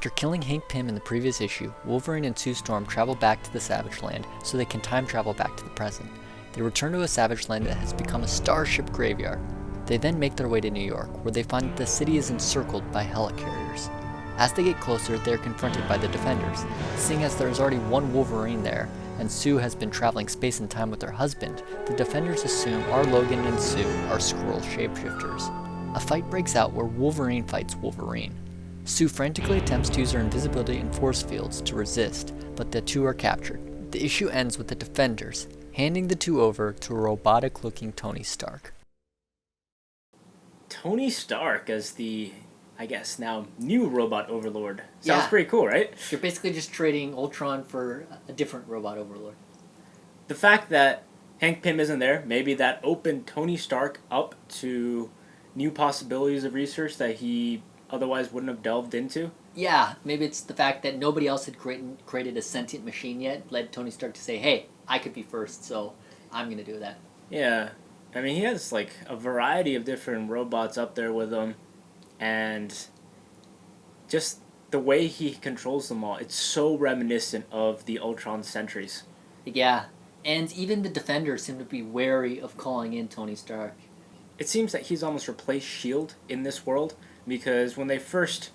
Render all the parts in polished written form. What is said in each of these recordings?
After killing Hank Pym in the previous issue, Wolverine and Sue Storm travel back to the Savage Land so they can time travel back to the present. They return to a Savage Land that has become a starship graveyard. They then make their way to New York, where they find that the city is encircled by helicarriers. As they get closer, they are confronted by the Defenders. Seeing as there is already one Wolverine there, and Sue has been traveling space and time with her husband, the Defenders assume our Logan and Sue are Skrull shapeshifters. A fight breaks out where Wolverine fights Wolverine. Sue frantically attempts to use her invisibility and force fields to resist, but the two are captured. The issue ends with the Defenders handing the two over to a robotic-looking Tony Stark. Tony Stark as the, I guess, now new robot overlord. Sounds pretty cool, right? You're basically just trading Ultron for a different robot overlord. The fact that Hank Pym isn't there, maybe that opened Tony Stark up to new possibilities of research that he otherwise wouldn't have delved into. Yeah, maybe it's the fact that nobody else had created a sentient machine yet led Tony Stark to say, hey, I could be first, so I'm going to do that. Yeah. I mean, he has, like, a variety of different robots up there with him, and just the way he controls them all, it's so reminiscent of the Ultron Sentries. Yeah, and even the Defenders seem to be wary of calling in Tony Stark. It seems that he's almost replaced S.H.I.E.L.D. in this world, because when they first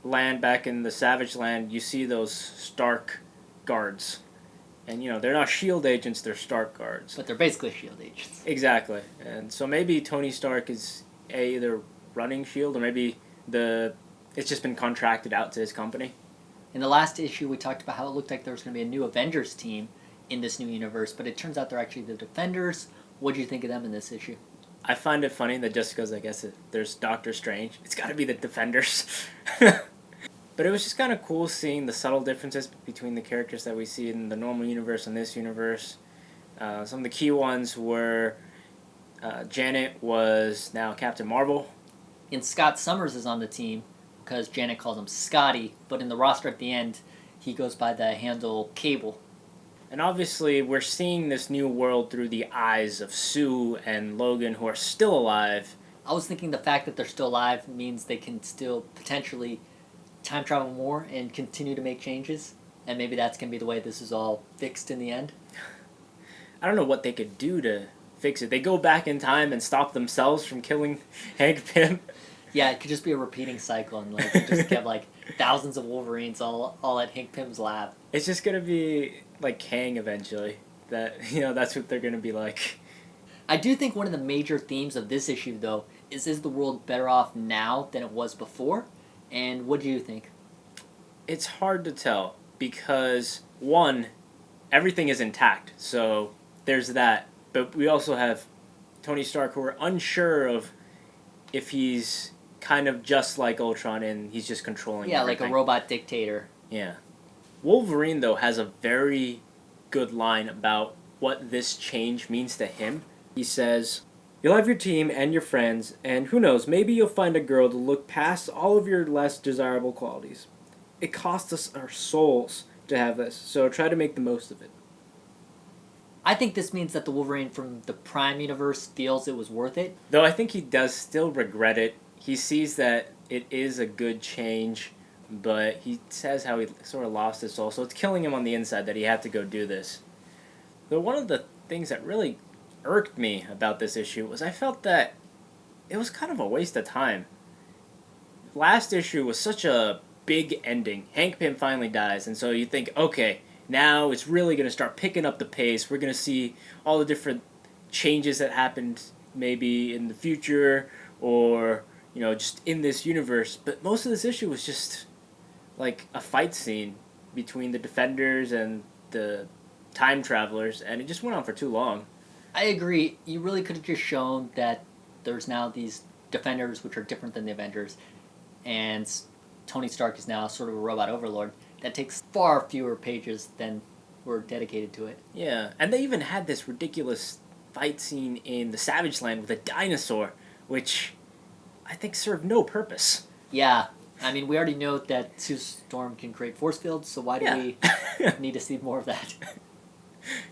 land back in the Savage Land, you see those Stark guards. And, they're not S.H.I.E.L.D. agents, they're Stark guards. But they're basically S.H.I.E.L.D. agents. Exactly. And so maybe Tony Stark is either running S.H.I.E.L.D. or maybe it's just been contracted out to his company. In the last issue, we talked about how it looked like there was going to be a new Avengers team in this new universe, but it turns out they're actually the Defenders. What do you think of them in this issue? I find it funny that just because, I guess, there's Doctor Strange, it's got to be the Defenders. But it was just kind of cool seeing the subtle differences between the characters that we see in the normal universe and this universe. Some of the key ones were Janet was now Captain Marvel. And Scott Summers is on the team because Janet calls him Scotty, but in the roster at the end, he goes by the handle Cable. And obviously, we're seeing this new world through the eyes of Sue and Logan, who are still alive. I was thinking the fact that they're still alive means they can still potentially time travel more and continue to make changes. And maybe that's going to be the way this is all fixed in the end. I don't know what they could do to fix it. They go back in time and stop themselves from killing Hank Pym. Yeah, it could just be a repeating cycle and just get thousands of Wolverines all at Hank Pym's lab. It's just going to be like Kang eventually. That's what they're going to be like. I do think one of the major themes of this issue, though, is the world better off now than it was before? And what do you think? It's hard to tell because, one, everything is intact, so there's that. But we also have Tony Stark, who we're unsure of if he's kind of just like Ultron and he's just controlling everything. Like a robot dictator. Yeah. Wolverine, though, has a very good line about what this change means to him. He says, "You'll have your team and your friends, and who knows, maybe you'll find a girl to look past all of your less desirable qualities. It costs us our souls to have this, so try to make the most of it." I think this means that the Wolverine from the Prime universe feels it was worth it. Though I think he does still regret it. He sees that it is a good change, but he says how he sort of lost his soul, so it's killing him on the inside that he had to go do this. Though one of the things that really irked me about this issue was I felt that it was kind of a waste of time. Last issue was such a big ending. Hank Pym finally dies, and so you think, okay, now it's really going to start picking up the pace. We're going to see all the different changes that happened maybe in the future or, just in this universe. But most of this issue was just like a fight scene between the Defenders and the time travelers, and it just went on for too long. I agree. You really could have just shown that there's now these Defenders which are different than the Avengers, and Tony Stark is now sort of a robot overlord. That takes far fewer pages than were dedicated to it. Yeah, and they even had this ridiculous fight scene in the Savage Land with a dinosaur, which I think served no purpose. Yeah, I mean, we already know that Sue Storm can create force fields, so why do we need to see more of that?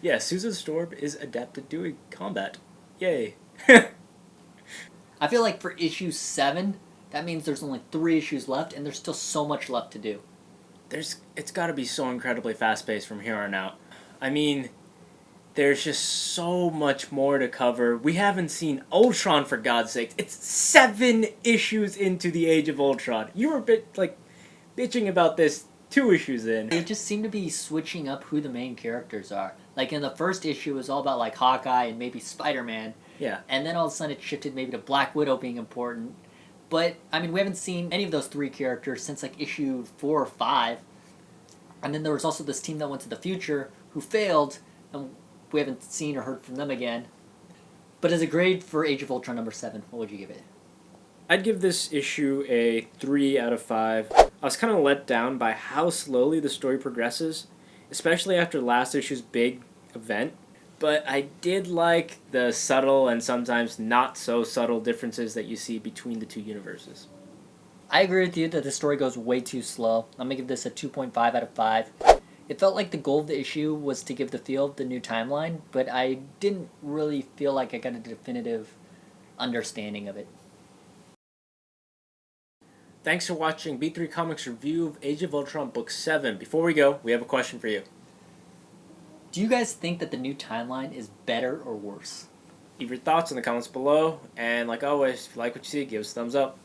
Yeah, Susan Storm is adept at doing combat. Yay. I feel like for issue 7, That means there's only 3 issues left, and there's still so much left to do. It's got to be so incredibly fast-paced from here on out. I mean, there's just so much more to cover. We haven't seen Ultron, for God's sake. It's 7 issues into the Age of Ultron. You were bitching about this 2 issues in. They just seem to be switching up who the main characters are. Like in the first issue, it was all about like Hawkeye and maybe Spider-Man. Yeah. And then all of a sudden it shifted maybe to Black Widow being important. But, I mean, we haven't seen any of those 3 characters since like issue 4 or 5. And then there was also this team that went to the future who failed, and we haven't seen or heard from them again. But as a grade for Age of Ultron number 7, what would you give it? I'd give this issue a 3 out of 5. I was kind of let down by how slowly the story progresses, especially after last issue's big event. But I did like the subtle and sometimes not so subtle differences that you see between the 2 universes. I agree with you that the story goes way too slow. I'm going to give this a 2.5 out of 5. It felt like the goal of the issue was to give the feel of the new timeline, but I didn't really feel like I got a definitive understanding of it. Thanks for watching B3 Comics' review of Age of Ultron Book 7. Before we go, we have a question for you. Do you guys think that the new timeline is better or worse? Leave your thoughts in the comments below, and like always, if you like what you see, give us a thumbs up.